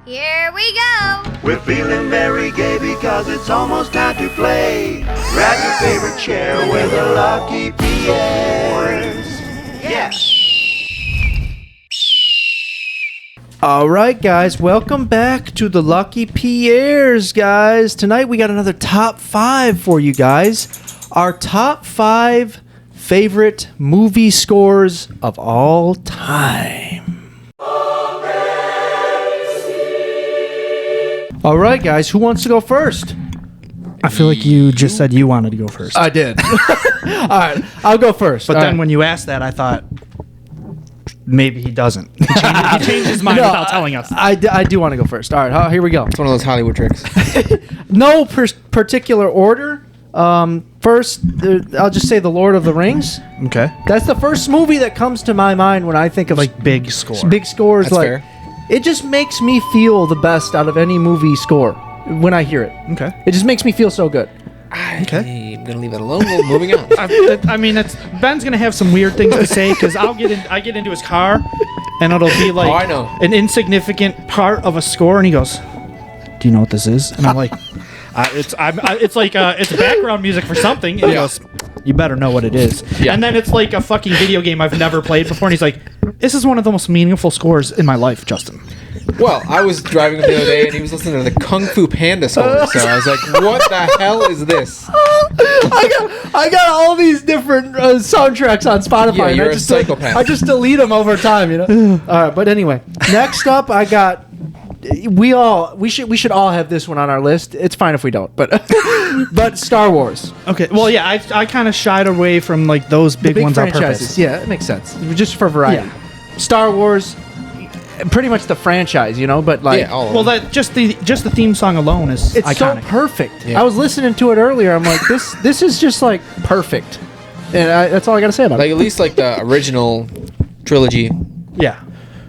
Here we go! We're feeling very gay because it's almost time to play. Grab your favorite chair with the Lucky Pierres. Yeah! Alright guys, welcome back to the Lucky Pierres, guys. Tonight we got another top 5 for you guys. Our top 5 favorite movie scores of all time. Alright guys, who wants to go first? I feel like you just said you wanted to go first. I did. Alright, I'll go first. But then when you asked that, I thought maybe he doesn't. He changed his mind without telling us. I do want to go first. Alright, here we go. It's one of those Hollywood tricks. No particular order. First, I'll just say The Lord of the Rings. Okay. That's the first movie that comes to my mind when I think of Like big score. big scores. That's like fair. It just makes me feel the best out of any movie score when I hear it. Okay. It just makes me feel so good. Okay. I'm gonna leave that alone. We're moving on. I mean, Ben's gonna have some weird things to say because I get into his car, and it'll be like I know. an insignificant part of a score, and he goes, "Do you know what this is?" And I'm like, "It's background music for something." And he goes, "You better know what it is." Yeah. And then it's like a fucking video game I've never played before, and he's like, "This is one of the most meaningful scores in my life, Justin." Well, I was driving the other day and he was listening to the Kung Fu Panda score, so I was like, "What the hell is this?" I got all these different soundtracks on Spotify. Yeah, and you're I a just psychopath. I just delete them over time, you know. All right, but anyway, next up I got. We should all have this one on our list. It's fine if we don't, but but Star Wars. Okay. Well, yeah, I kind of shied away from like those big ones on purpose. Yeah, it makes sense. Just for variety. Yeah. Star Wars, pretty much the franchise, you know. But like, Yeah, all of Well, them. that just the theme song alone is it's iconic. so perfect. Yeah. I was listening to it earlier. I'm like, this is just like perfect, and that's all I got to say about Like it. at least like the original trilogy. Yeah.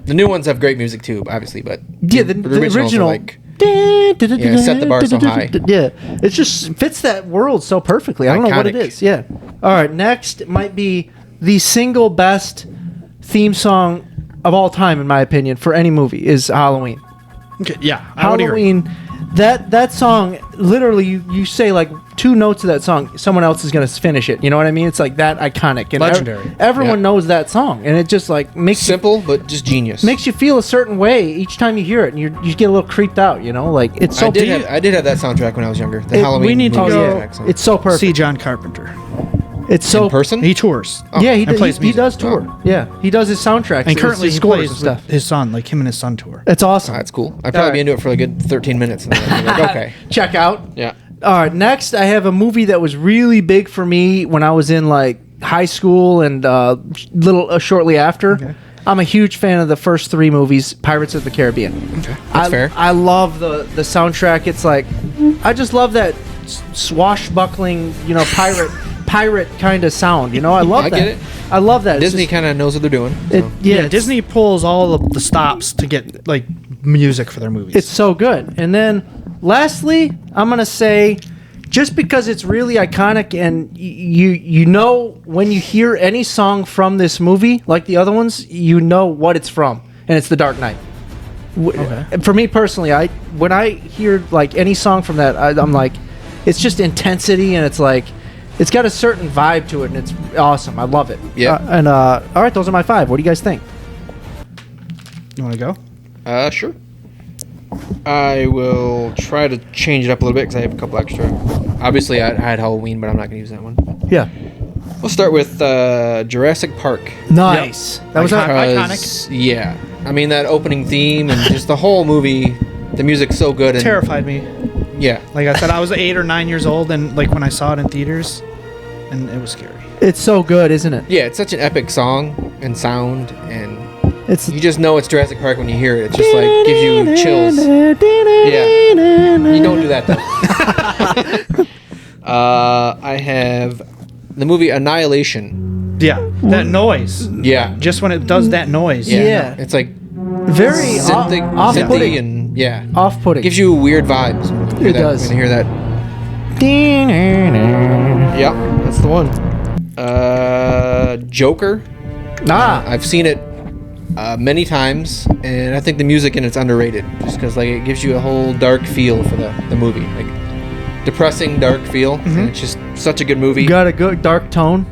The new ones have great music too, obviously, but Yeah, the originals original. are like set the bar so high. Yeah, it just fits that world so perfectly. I don't know what it Iconic. is. Yeah. All right, next might be the single best theme song of all time, in my opinion, for any movie is Halloween. Okay. Yeah. I would agree. Halloween. That song, literally, you say like 2 notes of that song, someone else is gonna finish it. You know what I mean? It's like that iconic and Legendary. everyone Yeah. knows that song, and it just like makes Simple but just genius. you feel a certain way each time you hear it, and you get a little creeped out. You know, like it's so I did deep. have that soundtrack when I was younger. The It- Halloween. we need to movie go- soundtrack, so. It's so perfect. See John Carpenter. It's so in person. He tours. Yeah, he, and does, plays he music. does tour. Yeah, he does his soundtracks And currently his he scores plays and stuff. with his son, like him and his son tour. It's awesome. That's cool. I'd probably be into it for a good 13 minutes. And then I'd be like, okay. Check out. Yeah. All right, next I have a movie that was really big for me when I was in like high school and shortly after. Okay. I'm a huge fan of the first 3 movies, Pirates of the Caribbean. Okay. That's fair. I love the soundtrack. It's like I just love that swashbuckling, you know, pirate kind of sound. You know, I love I that. get it. I love that. It's Disney just- kind of knows what they're doing. it- so. yeah, Yeah, it's- Disney pulls all of the stops to get like music for their movies. It's so good. And then lastly, I'm going to say just because it's really iconic and you know when you hear any song from this movie like the other ones, you know what it's from, and it's The Dark Knight. Okay. And for me personally, when I hear like any song from that, I'm like it's just intensity, and it's like it's got a certain vibe to it, and it's awesome. I love it. Yeah. All right, those are my 5. What do you guys think? You want to go? Sure. I will try to change it up a little bit because I have a couple extra. Obviously, I had Halloween, but I'm not going to use that one. Yeah. We'll start with Jurassic Park. Nice. That was Iconic. Yeah. I mean, that opening theme and just the whole movie, the music's so good. And, Terrified me. Yeah. Like I said, I was 8 or 9 years old, and like when I saw it in theaters, and it was scary. It's so good, isn't it? Yeah, it's such an epic song and sound, and It's you just know it's Jurassic Park when you hear it. It's just like gives you chills. Yeah. You don't do that though. I have the movie Annihilation. Yeah, that noise. Yeah. Just when it does that noise. Yeah. It's like Very synthy off-putting. and yeah. Off-putting. Gives you weird vibes. When you hear It that, does. When you hear that. Yeah, that's the one. Joker. Ah, I've seen it many times, and I think the music in it's underrated, just because like it gives you a whole dark feel for the movie, like depressing dark feel, and it's just such a good movie. You got a good dark tone.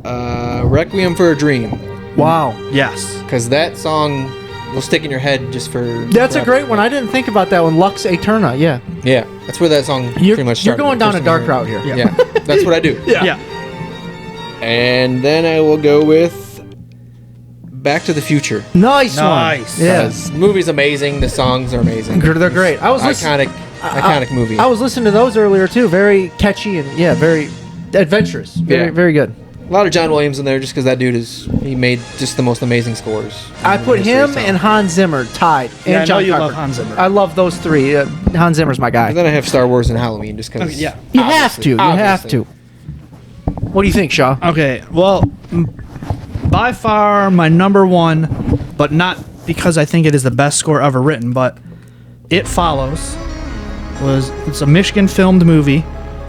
Requiem for a Dream, Wow. Yes. because that song will stick in your head just for. That's a forever. great one. I didn't think about that one. Lux Eterna. Yeah. Yeah, that's where that song pretty much You're started. going down a First dark thing I route heard. here. Yeah, that's what I do. Yeah. And then I will go with Back to the Future. Nice, Nice. one. Yeah. Because the movie's amazing, the songs are amazing. They're great. I was listening. Iconic movie. I was listening to those earlier too. Very catchy and very adventurous. Very Yeah. very good. A lot of John Williams in there, just because that dude he made just the most amazing scores. I in the put history him of sound. and Hans Zimmer tied. Yeah, I and know John you love Carpenter. Hans Zimmer. I love those three. Hans Zimmer's my guy. And then I have Star Wars and Halloween, just because. Okay, yeah. You have to. You have to. What do you think, Shaw? Okay, well, by far my number one, but not because I think it is the best score ever written, but It Follows it's a Michigan filmed movie,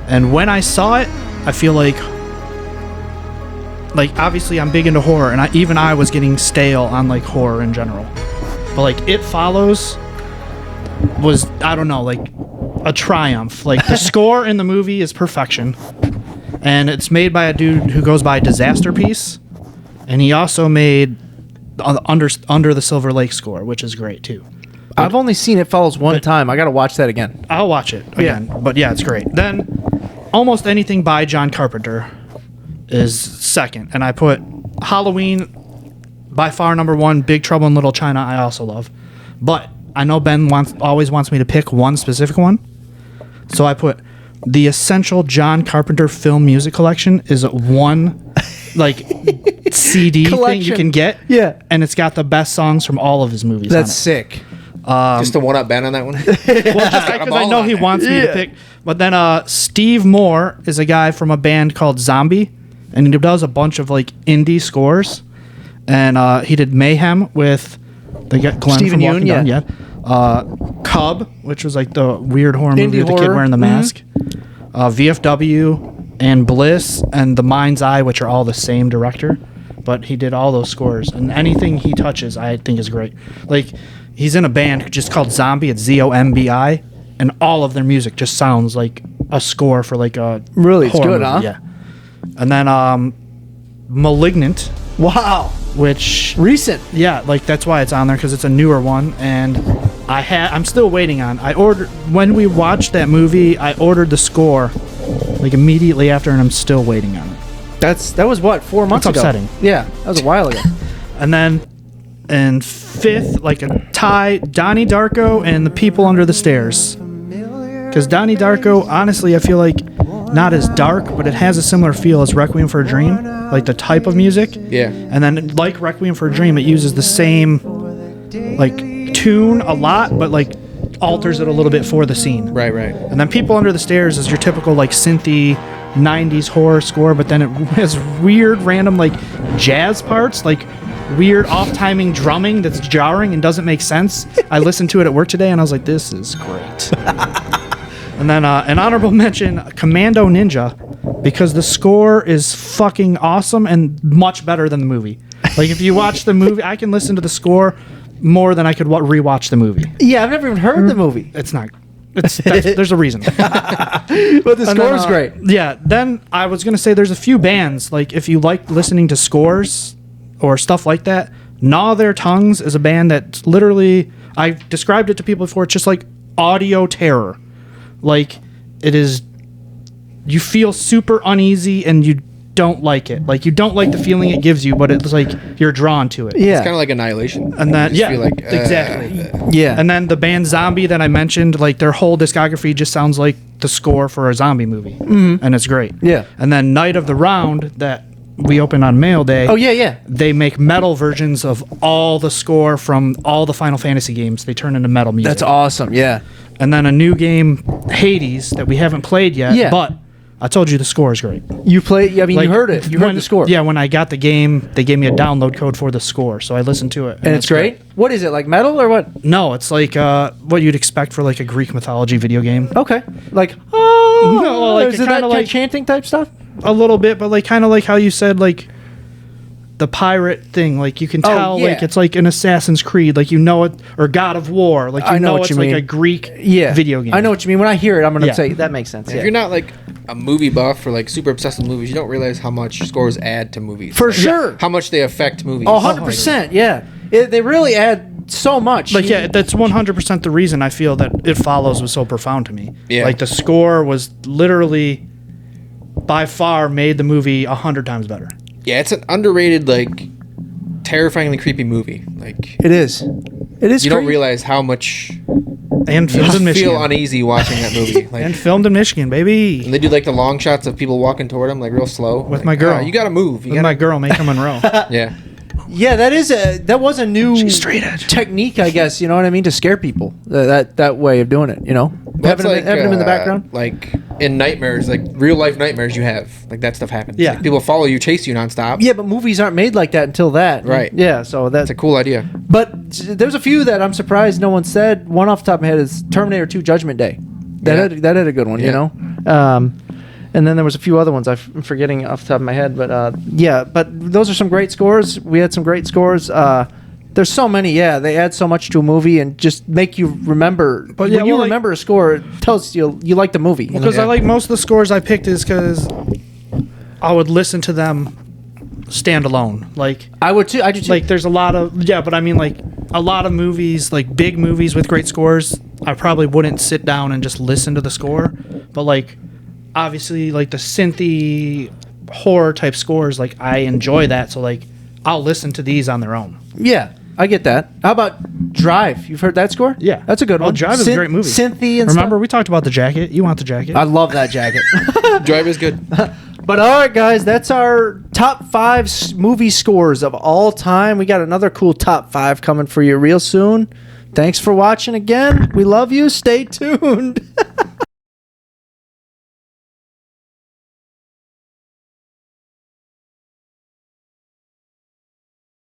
and when I saw it, I feel like obviously I'm big into horror, and I was getting stale on like horror in general, but like It Follows was, I don't know, like a triumph. Like the score in the movie is perfection. And it's made by a dude who goes by Disaster Piece, and he also made Under the Silver Lake score, which is great too. I've only seen It Follows one time. I got to watch that again. I'll watch it again, but yeah, it's great. Then almost anything by John Carpenter is second, and I put Halloween by far number one. Big Trouble in Little China I also love, but I know Ben always wants me to pick one specific one, so I put the Essential John Carpenter Film Music Collection is one like CD thing you Collection. can get. Yeah. And it's got the best songs from all of his movies. That's on sick. Just to one up Ben on that one. it. Well, just because I know he wants me to pick. But then Steve Moore is a guy from a band called Zombie, and he does a bunch of like indie scores. And he did Mayhem with Glenn Stephen from Walking Yeun, Down. yeah. Cub, which was like the weird horror movie Indie with the kid horror. wearing the mask. VFW and Bliss and The Mind's Eye, which are all the same director, but he did all those scores, and anything he touches I think is great. Like he's in a band just called Zombie. It's ZOMBI, and all of their music just sounds like a score for like a Really? It's horror good, movie. huh? Yeah. And then Malignant, Wow. which Recent. yeah, like that's why it's on there, because it's a newer one, and I'm still waiting on. I ordered when we watched that movie. I ordered the score like immediately after, and I'm still waiting on it. That was what, 4 months That's ago? upsetting. Yeah, that was a while ago. And then in fifth, like a tie, Donnie Darko and The People Under the Stairs. Because Donnie Darko, honestly, I feel like not as dark, but it has a similar feel as Requiem for a Dream, like the type of music. Yeah. And then, like Requiem for a Dream, it uses the same like tune a lot, but like alters it a little bit for the scene. Right. And then People Under the Stairs is your typical like synthy 90s horror score, but then it has weird random like jazz parts, like weird off-timing drumming that's jarring and doesn't make sense. I listened to it at work today and I was like, this is great. And then an honorable mention, Commando Ninja, because the score is fucking awesome and much better than the movie. Like if you watch the movie, I can listen to the score more than I could rewatch the movie. Yeah, I've never even heard the movie. It's not. There's a reason. But the score's great. Yeah. Then I was gonna say there's a few bands, like if you like listening to scores or stuff like that. Gnaw Their Tongues is a band that literally, I've described it to people before. It's just like audio terror. Like it is. You feel super uneasy and you don't like it. Like you don't like the feeling it gives you, but it's like you're drawn to it. Yeah. It's kind of like Annihilation. And then You just yeah, feel like, exactly. Yeah. And then the band Zombie that I mentioned, like their whole discography just sounds like the score for a zombie movie, and it's great. Yeah. And then Night of the Round that we opened on Mail Day. Oh, yeah. They make metal versions of all the score from all the Final Fantasy games. They turn into metal music. That's awesome. Yeah. And then a new game, Hades, that we haven't played yet. Yeah. But I told you the score is great. You play. I mean, you heard it. You heard when- the score. Yeah, when I got the game, they gave me a download code for the score, so I listened to it. And it's great. What is it, like metal or what? No, it's like what you'd expect for like a Greek mythology video game. Okay. Like, oh, No, like is it it that kinda like like- chanting type stuff? A little bit, but like kind of like how you said, like the pirate thing. Like you can Oh, tell, yeah. like it's like an Assassin's Creed. Like you know it, or God of War. Like you I know what it's you like mean. a Greek Yeah, video game. I know what you mean. When I hear it, I'm gonna Yeah. say that makes sense. If Yeah. you're not like a movie buff or like super obsessed with movies, you don't realize how much scores add to movies. For Like, sure. How much they affect movies. Oh, 100%. Yeah, they really add so much. Like yeah, that's 100% the reason I feel that It Follows was so profound to me. Yeah. Like the score was literally by far made the movie 100 times better. Yeah, it's an underrated, like, terrifyingly creepy movie. Like, It is. It is. you don't creepy. realize how much And you filmed in Michigan. feel uneasy watching that movie. Like, And filmed in Michigan, baby. and they do like the long shots of people walking toward them, like real slow. With Like, my girl. you gotta move. You With gotta, my girl, Maker Monroe. yeah. Yeah, that was a new She's straight edge. technique, I guess. You know what I mean, to scare people. That way of doing it. You know, That's having them in the background. Like in nightmares, like real life nightmares you have. Like that stuff happens. Yeah. Like, people follow you, chase you nonstop. Yeah, but movies aren't made like that until that. Right. Yeah, so that's It's a cool idea. But there's a few that I'm surprised no one said. One off the top of my head is Terminator 2 Judgment Day. That had a good one, you Yeah. know. And then there was a few other ones I'm forgetting off the top of my head, but yeah. But those are some great scores. We had some great scores. There's so many. Yeah, they add so much to a movie and just make you remember. But yeah, when you well, like- remember a score, it tells you like the movie. you know? Because I like most of the scores I picked is because I would listen to them stand alone. Like I would too. I do too. like there's a lot of but I mean like a lot of movies, like big movies with great scores, I probably wouldn't sit down and just listen to the score. But like obviously like the synthy horror type scores, like I enjoy that, so like I'll listen to these on their own. yeah, I get that. How about Drive? You've heard that score? Yeah. that's a good Oh, one. Drive is a great movie. Synthy and Remember stuff. we talked about the jacket? You want the jacket? I love that jacket. Drive is good. But all right, guys, that's our top 5 movie scores of all time. We got another cool top 5 coming for you real soon. Thanks for watching again. We love you. Stay tuned.